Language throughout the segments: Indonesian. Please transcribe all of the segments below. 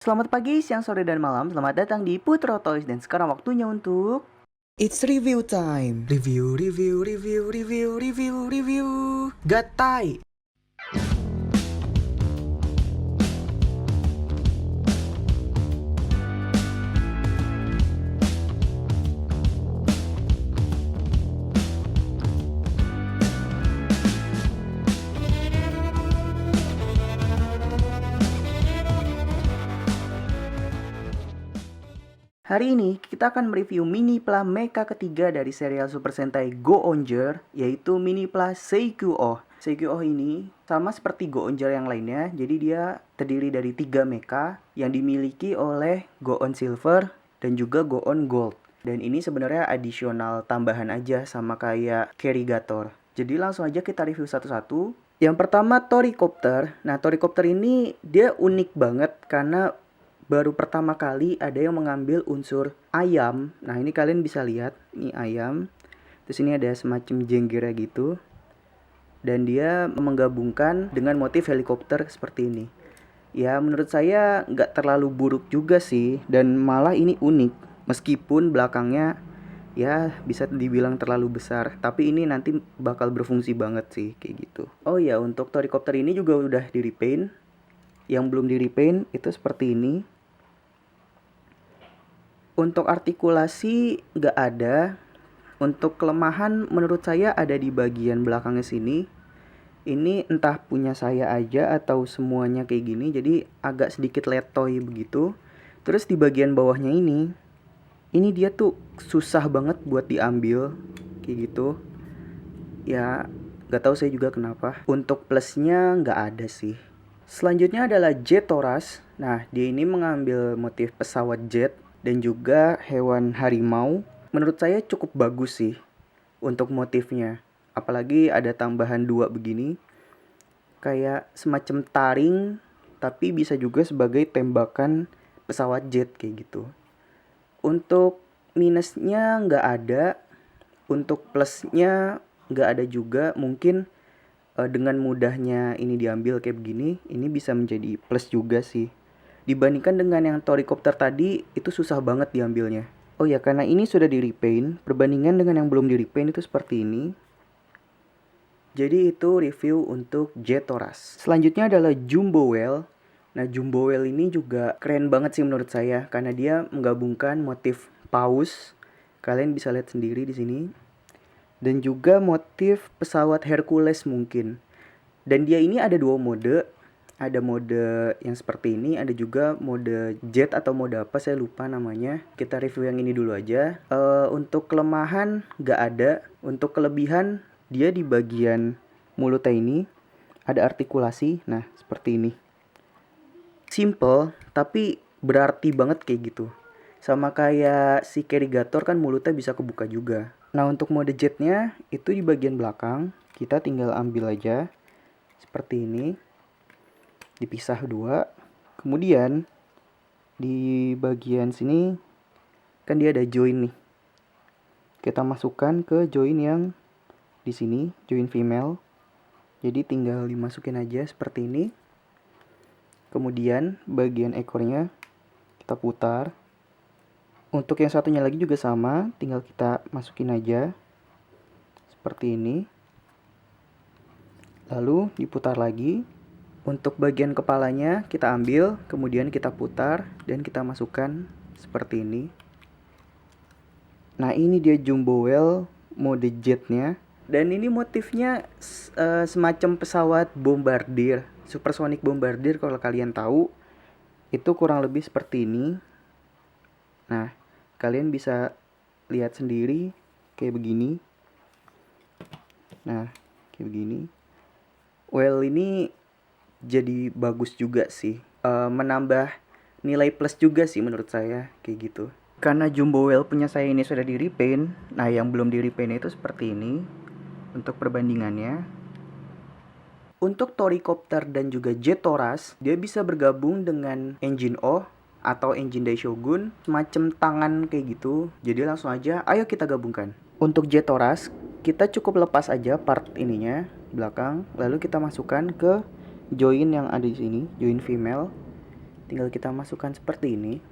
Selamat pagi, siang, sore, dan malam. Selamat datang di Putro Toys. Dan sekarang waktunya untuk It's review time. Review, review, review, review, review, review. Gatai. hari ini kita akan mereview mini pla mecha ketiga dari serial Super Sentai Go Onger, yaitu mini pla Seikyu-Oh. Seikyu-Oh ini sama seperti Go Onger yang lainnya, jadi dia terdiri dari 3 mecha yang dimiliki oleh Go-On Silver dan juga Go-On Gold. Dan ini sebenarnya adisional tambahan aja sama kayak Kerigator. Jadi langsung aja kita review satu-satu. Yang pertama Toricopter. Nah, Toricopter ini dia unik banget karena baru pertama kali ada yang mengambil unsur ayam. Nah, ini kalian bisa lihat, ini ayam. Terus ini ada semacam jenggernya gitu. Dan dia menggabungkan dengan motif helikopter seperti ini. Ya, menurut saya nggak terlalu buruk juga sih. Dan malah ini unik. Meskipun belakangnya ya bisa dibilang terlalu besar. Tapi ini nanti bakal berfungsi banget sih, kayak gitu. Oh ya, untuk Toricopter ini juga udah di repaint. Yang belum di repaint itu seperti ini. Untuk artikulasi nggak ada. Untuk kelemahan menurut saya ada di bagian belakangnya sini. Ini entah punya saya aja atau semuanya kayak gini. Jadi agak sedikit letoy begitu. Terus di bagian bawahnya ini dia tuh susah banget buat diambil. Kayak gitu. Ya nggak tahu saya juga kenapa. Untuk plusnya nggak ada sih. Selanjutnya adalah Jet Toras. Nah, dia ini mengambil motif pesawat jet dan juga hewan harimau. Menurut saya cukup bagus sih untuk motifnya. Apalagi ada tambahan 2 begini. Kayak semacam taring, tapi bisa juga sebagai tembakan pesawat jet kayak gitu. Untuk minusnya nggak ada. Untuk plusnya nggak ada juga. Mungkin dengan mudahnya ini diambil kayak begini, ini bisa menjadi plus juga sih. Dibandingkan dengan yang Toricopter tadi, itu susah banget diambilnya. Oh ya, karena ini sudah di repaint, perbandingan dengan yang belum di repaint itu seperti ini. Jadi itu review untuk Jet Toras. Selanjutnya adalah Jumbo Whale. Nah, Jumbo Whale ini juga keren banget sih menurut saya, karena dia menggabungkan motif paus. Kalian bisa lihat sendiri di sini. Dan juga motif pesawat Hercules mungkin. Dan dia ini ada 2 mode. Ada mode yang seperti ini, ada juga mode jet atau mode apa saya lupa namanya. Kita review yang ini dulu aja. Untuk kelemahan gak ada. Untuk kelebihan dia di bagian mulutnya ini ada artikulasi. Nah, seperti ini. Simple tapi berarti banget kayak gitu. Sama kayak si Kerigator kan mulutnya bisa kebuka juga. Nah, untuk mode jetnya itu di bagian belakang. Kita tinggal ambil aja. Seperti ini. Dipisah 2. Kemudian di bagian sini kan dia ada join nih. Kita masukkan ke join yang di sini, join female. Jadi tinggal dimasukin aja seperti ini. Kemudian bagian ekornya kita putar. Untuk yang satunya lagi juga sama, tinggal kita masukin aja seperti ini. Lalu diputar lagi. Untuk bagian kepalanya kita ambil, kemudian kita putar dan kita masukkan seperti ini. Nah, ini dia Jumbo Whale mode jetnya. Dan ini motifnya semacam pesawat bombardir, supersonic bombardir kalau kalian tahu. Itu kurang lebih seperti ini. Nah, kalian bisa lihat sendiri kayak begini. Nah, kayak begini. Well, ini jadi bagus juga sih. Menambah nilai plus juga sih menurut saya kayak gitu. Karena Jumbo Whale punya saya ini sudah di repaint. Nah, yang belum di repaint itu seperti ini. Untuk perbandingannya. Untuk Toricopter dan juga Jet Toras, dia bisa bergabung dengan engine O atau engine Daishogun, semacam tangan kayak gitu. Jadi langsung aja, ayo kita gabungkan. Untuk Jet Toras, kita cukup lepas aja part ininya belakang, lalu kita masukkan ke join yang ada di sini, join female. tinggal kita masukkan seperti ini.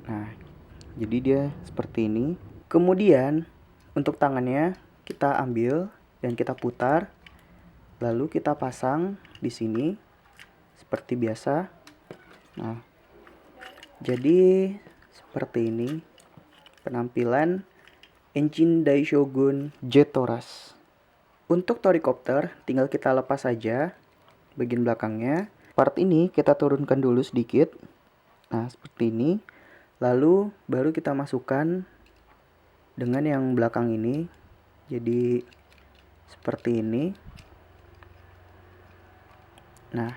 Nah, jadi dia seperti ini. Kemudian untuk tangannya kita ambil dan kita putar, lalu kita pasang di sini seperti biasa. Nah, jadi seperti ini penampilan engine Daishogun Jetoras. Untuk Toricopter tinggal kita lepas saja bagian belakangnya. Part ini kita turunkan dulu sedikit. Nah, seperti ini. Lalu baru kita masukkan dengan yang belakang ini. Jadi seperti ini. Nah,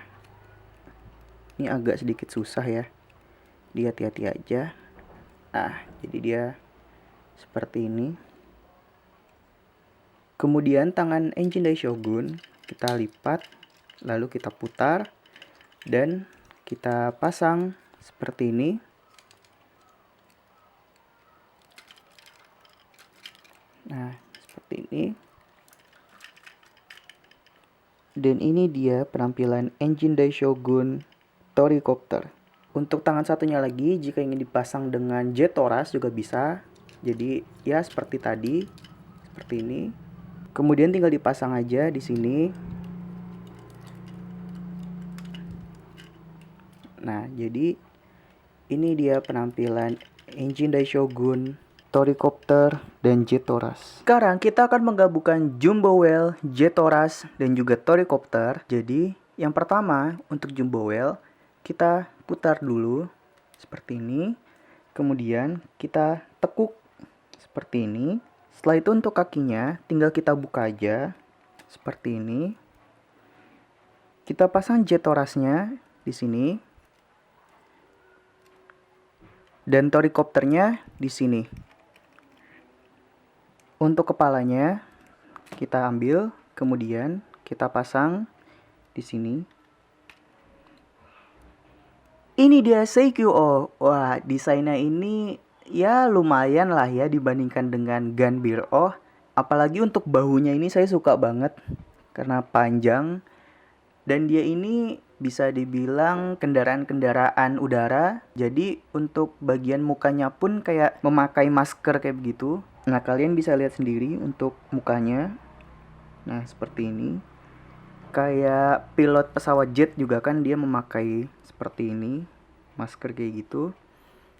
ini agak sedikit susah ya. Dia hati-hati aja. Nah, jadi dia seperti ini. Kemudian tangan engine Daishogun kita lipat, lalu kita putar dan kita pasang seperti ini. Nah, seperti ini. Dan ini dia penampilan engine Daishogun Toricopter. Untuk tangan satunya lagi, jika ingin dipasang dengan Jetoras juga bisa. Jadi ya seperti tadi, seperti ini. Kemudian tinggal dipasang aja di sini. Nah, jadi ini dia penampilan engine Daishogun Toricopter dan Jetoras. Sekarang kita akan menggabungkan Jumbo Whale, Jetoras, dan juga Toricopter. Jadi yang pertama untuk Jumbo Whale kita putar dulu seperti ini. Kemudian kita tekuk seperti ini. Setelah itu untuk kakinya tinggal kita buka aja seperti ini. Kita pasang Jetorasnya di sini. Dan Toricopternya di sini. Untuk kepalanya kita ambil, kemudian kita pasang di sini. Ini dia Seikyo. Wah, desainnya ini ya lumayan lah ya dibandingkan dengan Gunbear. Apalagi untuk bahunya ini saya suka banget karena panjang. Dan dia ini bisa dibilang kendaraan-kendaraan udara. Jadi untuk bagian mukanya pun kayak memakai masker kayak begitu. Nah, kalian bisa lihat sendiri untuk mukanya. Nah, seperti ini. Kayak pilot pesawat jet juga kan dia memakai seperti ini. Masker kayak gitu.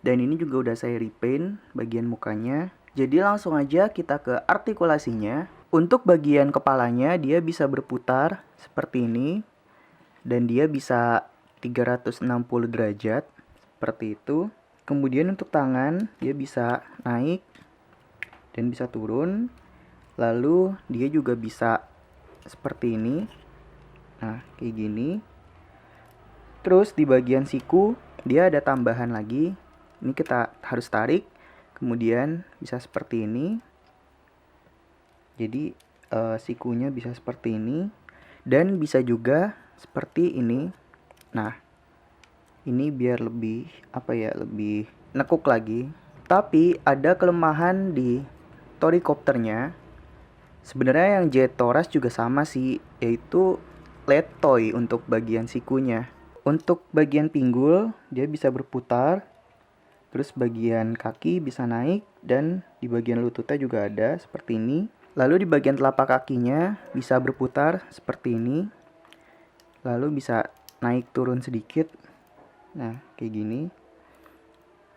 Dan ini juga udah saya repaint bagian mukanya. Jadi langsung aja kita ke artikulasinya. Untuk bagian kepalanya dia bisa berputar seperti ini. Dan dia bisa 360 derajat seperti itu. Kemudian untuk tangan dia bisa naik dan bisa turun. Lalu dia juga bisa seperti ini. Nah, kayak gini. Terus di bagian siku dia ada tambahan lagi. Ini kita harus tarik. Kemudian bisa seperti ini. Jadi sikunya bisa seperti ini. Dan bisa juga seperti ini. Nah, ini biar lebih lebih nekuk lagi. Tapi ada kelemahan di Toricopternya. Sebenarnya yang Jetoras juga sama sih, yaitu letoy untuk bagian sikunya. Untuk bagian pinggul dia bisa berputar. Terus bagian kaki bisa naik dan di bagian lututnya juga ada seperti ini. Lalu di bagian telapak kakinya bisa berputar seperti ini. Lalu bisa naik turun sedikit. Nah, kayak gini.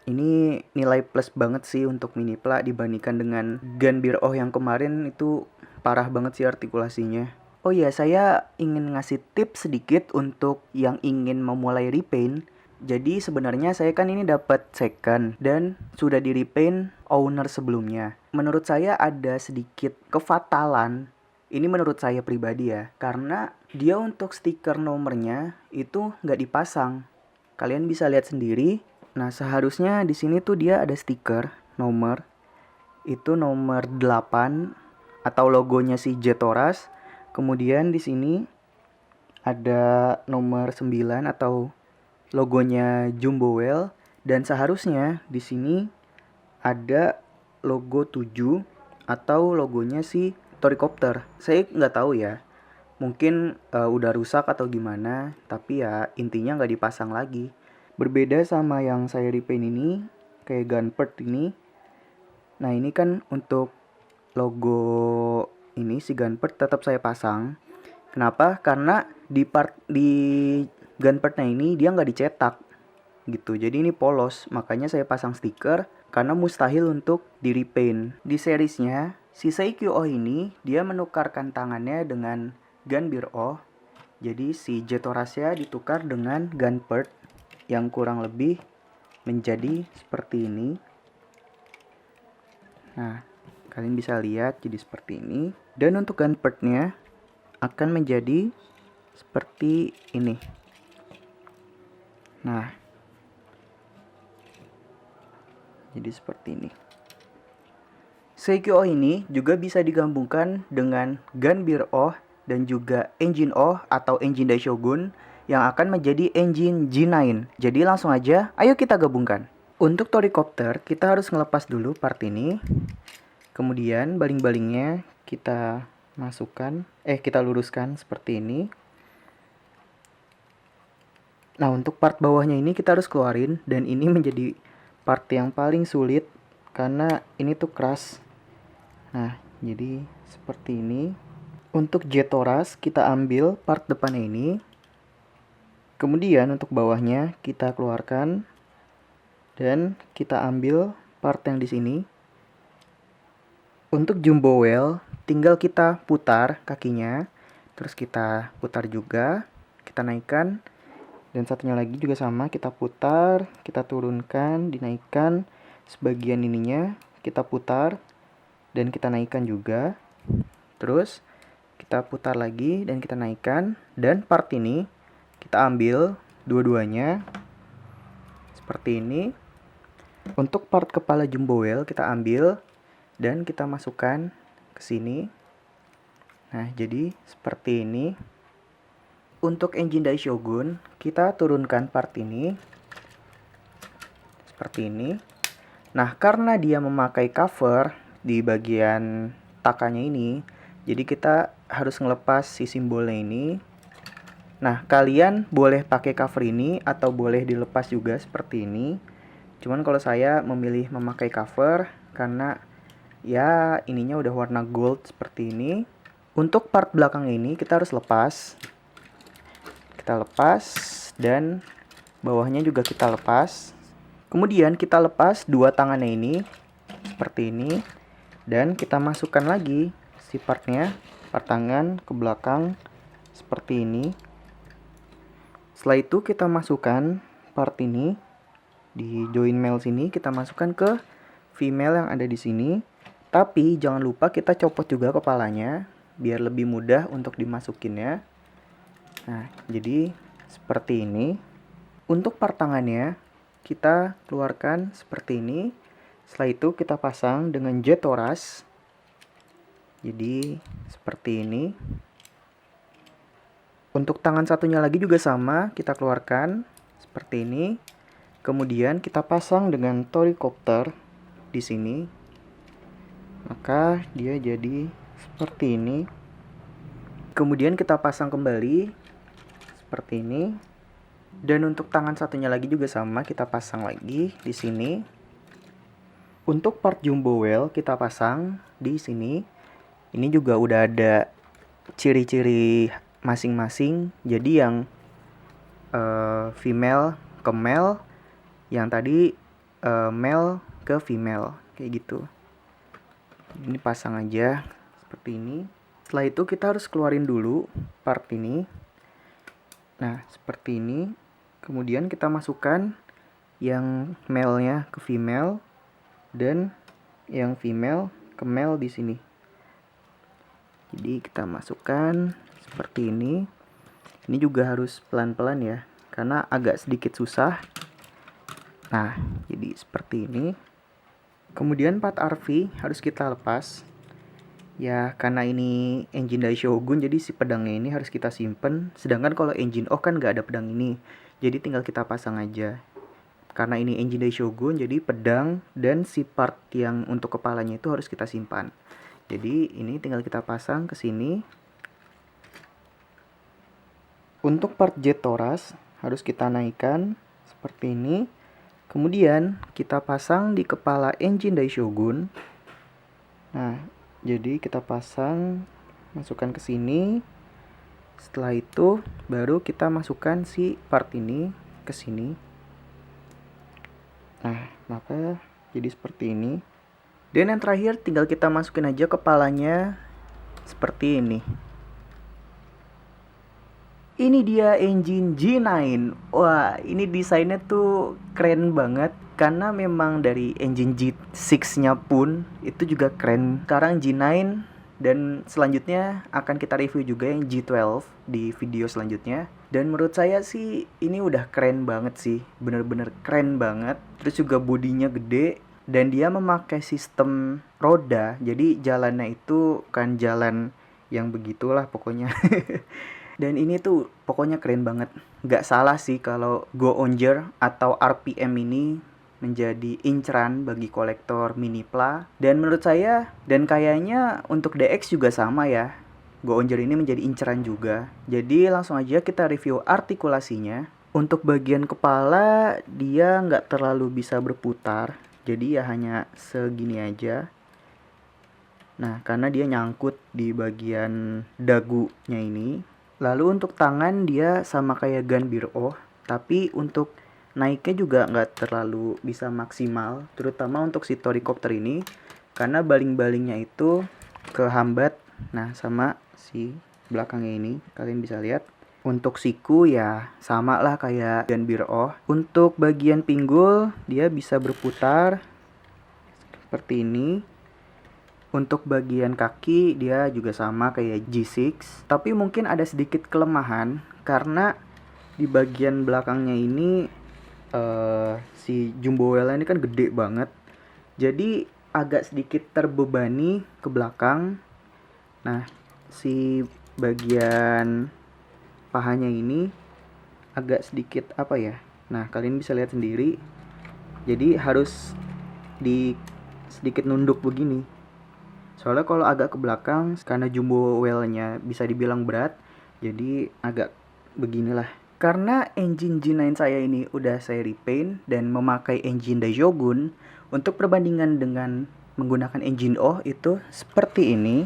Ini nilai plus banget sih untuk Minipla dibandingkan dengan Gunbear yang kemarin itu parah banget sih artikulasinya. Oh iya, saya ingin ngasih tips sedikit untuk yang ingin memulai repaint. Jadi sebenarnya saya kan ini dapat second dan sudah di repaint owner sebelumnya. Menurut saya ada sedikit kefatalan. Ini menurut saya pribadi ya, karena dia untuk stiker nomornya itu nggak dipasang. Kalian bisa lihat sendiri. Nah, seharusnya di sini tuh dia ada stiker nomor. Itu nomor 8 atau logonya si Jetoras. Kemudian di sini ada nomor 9 atau logonya Jumbo Whale. Dan seharusnya di sini ada logo 7 atau logonya si Toricopter. Saya nggak tahu ya. Mungkin udah rusak atau gimana, tapi ya intinya nggak dipasang lagi. Berbeda sama yang saya repaint ini, kayak gunpert ini. Nah ini kan untuk logo ini si gunpert tetap saya pasang. Kenapa? Karena di gunpertnya ini dia nggak dicetak gitu. Jadi ini polos, makanya saya pasang stiker karena mustahil untuk di repaint. Di seriesnya, si Seikyo ini dia menukarkan tangannya dengan Ganbiro. Jadi si Jetorasya ditukar dengan gunpert yang kurang lebih menjadi seperti ini. Nah, kalian bisa lihat jadi seperti ini. Dan untuk gunpertnya akan menjadi seperti ini. Nah, jadi seperti ini. Seikyo ini juga bisa digabungkan dengan Ganbiro dan juga Engine O atau Engine Daishogun yang akan menjadi Engine G9. Jadi langsung aja, ayo kita gabungkan. Untuk Toricopter, kita harus ngelepas dulu part ini. Kemudian baling-balingnya kita masukkan, kita luruskan seperti ini. Nah, untuk part bawahnya ini kita harus keluarin, dan ini menjadi part yang paling sulit karena ini tuh keras. Nah, jadi seperti ini. Untuk Jetoras kita ambil part depannya ini. Kemudian untuk bawahnya kita keluarkan dan kita ambil part yang di sini. Untuk Jumbo Whale tinggal kita putar kakinya, terus kita putar juga, kita naikkan, dan satunya lagi juga sama, kita putar, kita turunkan, dinaikkan, sebagian ininya kita putar dan kita naikkan juga, terus kita putar lagi dan kita naikkan, dan part ini kita ambil dua-duanya seperti ini. Untuk part kepala Jumbo Whale kita ambil dan kita masukkan ke sini. Nah, jadi seperti ini. Untuk Engine Daishogun, kita turunkan part ini. Seperti ini. Nah, karena dia memakai cover di bagian takanya ini, jadi kita harus ngelepas si simbolnya ini. Nah, kalian boleh pakai cover ini atau boleh dilepas juga seperti ini. Cuman kalau saya memilih memakai cover karena ya ininya udah warna gold seperti ini. Untuk part belakang ini kita harus lepas. Kita lepas dan bawahnya juga kita lepas. Kemudian kita lepas dua tangannya ini seperti ini dan kita masukkan lagi si partnya, part tangan ke belakang seperti ini. Setelah itu kita masukkan part ini di join male sini, kita masukkan ke female yang ada di sini. Tapi jangan lupa kita copot juga kepalanya biar lebih mudah untuk dimasukinnya. Nah, jadi seperti ini. Untuk part tangannya kita keluarkan seperti ini. Setelah itu kita pasang dengan Jetoras. Jadi seperti ini. Untuk tangan satunya lagi juga sama, kita keluarkan seperti ini. Kemudian kita pasang dengan Toricopter di sini. Maka dia jadi seperti ini. Kemudian kita pasang kembali seperti ini. Dan untuk tangan satunya lagi juga sama, kita pasang lagi di sini. Untuk part Jumbo Whale kita pasang di sini. Ini juga udah ada ciri-ciri masing-masing. Jadi yang female ke male, yang tadi male ke female, kayak gitu. Ini pasang aja seperti ini. Setelah itu kita harus keluarin dulu part ini. Nah, seperti ini. Kemudian kita masukkan yang male-nya ke female dan yang female ke male di sini. Jadi kita masukkan seperti ini. Ini juga harus pelan-pelan ya, karena agak sedikit susah. Nah, jadi seperti ini. Kemudian part RV harus kita lepas. Ya, karena ini engine Daishogun, jadi si pedangnya ini harus kita simpen. Sedangkan kalau engine O kan nggak ada pedang ini, jadi tinggal kita pasang aja. Karena ini engine Daishogun, jadi pedang dan si part yang untuk kepalanya itu harus kita simpan. Jadi ini tinggal kita pasang ke sini. Untuk part jet toras harus kita naikkan seperti ini. Kemudian kita pasang di kepala engine Daishogun. Nah, jadi kita pasang, masukkan ke sini. Setelah itu baru kita masukkan si part ini ke sini. Nah, maka jadi seperti ini. Dan yang terakhir tinggal kita masukin aja kepalanya seperti ini. Ini dia engine G9. Wah, ini desainnya tuh keren banget. Karena memang dari engine G6-nya pun itu juga keren. Sekarang G9 dan selanjutnya akan kita review juga yang G12 di video selanjutnya. Dan menurut saya sih ini udah keren banget sih. Bener-bener keren banget. Terus juga bodinya gede. Dan dia memakai sistem roda. Jadi jalannya itu kan jalan yang begitulah pokoknya. Dan ini tuh pokoknya keren banget. Gak salah sih kalau Go Onger atau RPM ini menjadi inceran bagi kolektor Minipla. Dan menurut saya, dan kayaknya untuk DX juga sama ya, Go Onger ini menjadi inceran juga. Jadi langsung aja kita review artikulasinya. Untuk bagian kepala, dia nggak terlalu bisa berputar. Jadi ya hanya segini aja. Nah, karena dia nyangkut di bagian dagunya ini. Lalu untuk tangan dia sama kayak Ganbiro, tapi untuk naiknya juga nggak terlalu bisa maksimal, terutama untuk si Toricopter ini, karena baling-balingnya itu kehambat, nah sama si belakangnya ini, kalian bisa lihat. Untuk siku ya sama lah kayak Ganbiro. Untuk bagian pinggul dia bisa berputar seperti ini. Untuk bagian kaki dia juga sama kayak G6, tapi mungkin ada sedikit kelemahan karena di bagian belakangnya ini si jumbo wheel ini kan gede banget. Jadi agak sedikit terbebani ke belakang. Nah, si bagian pahanya ini agak sedikit apa ya? Nah, kalian bisa lihat sendiri. Jadi harus di sedikit nunduk begini. Soalnya kalau agak ke belakang, karena jumbo wheel-nya bisa dibilang berat, jadi agak beginilah. Karena engine G9 saya ini udah saya repaint dan memakai engine Daishogun, untuk perbandingan dengan menggunakan engine O itu seperti ini.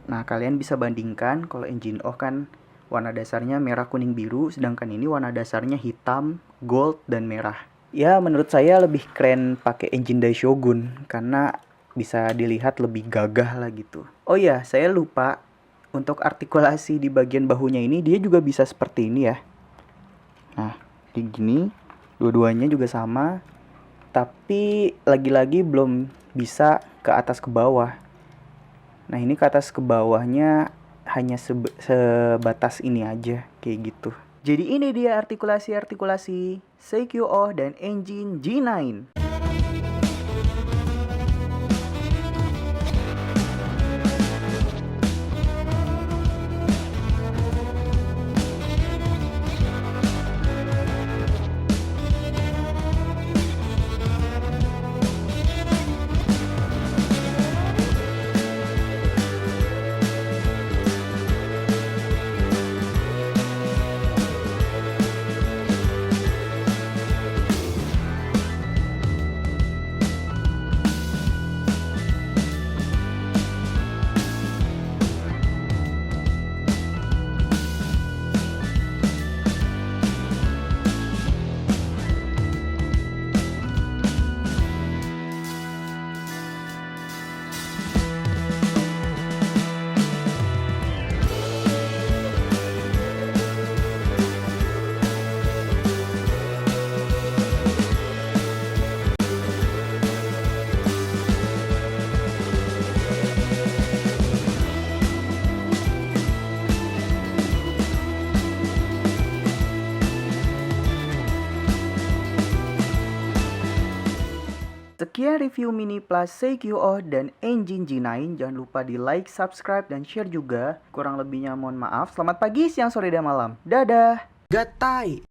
Nah, kalian bisa bandingkan kalau engine O kan warna dasarnya merah, kuning, biru, sedangkan ini warna dasarnya hitam, gold, dan merah. Ya, menurut saya lebih keren pakai engine Daishogun karena bisa dilihat lebih gagah lah gitu. Oh iya, saya lupa untuk artikulasi di bagian bahunya ini dia juga bisa seperti ini ya. Nah, di gini, dua-duanya juga sama, tapi lagi-lagi belum bisa ke atas ke bawah. Nah, ini ke atas ke bawahnya hanya sebatas ini aja kayak gitu. Jadi ini dia artikulasi CQO dan engine G9. Sekian review Mini Plus CQO dan engine G9. Jangan lupa di like, subscribe, dan share juga. Kurang lebihnya mohon maaf. Selamat pagi, siang, sore, dan malam. Dadah! Gatai.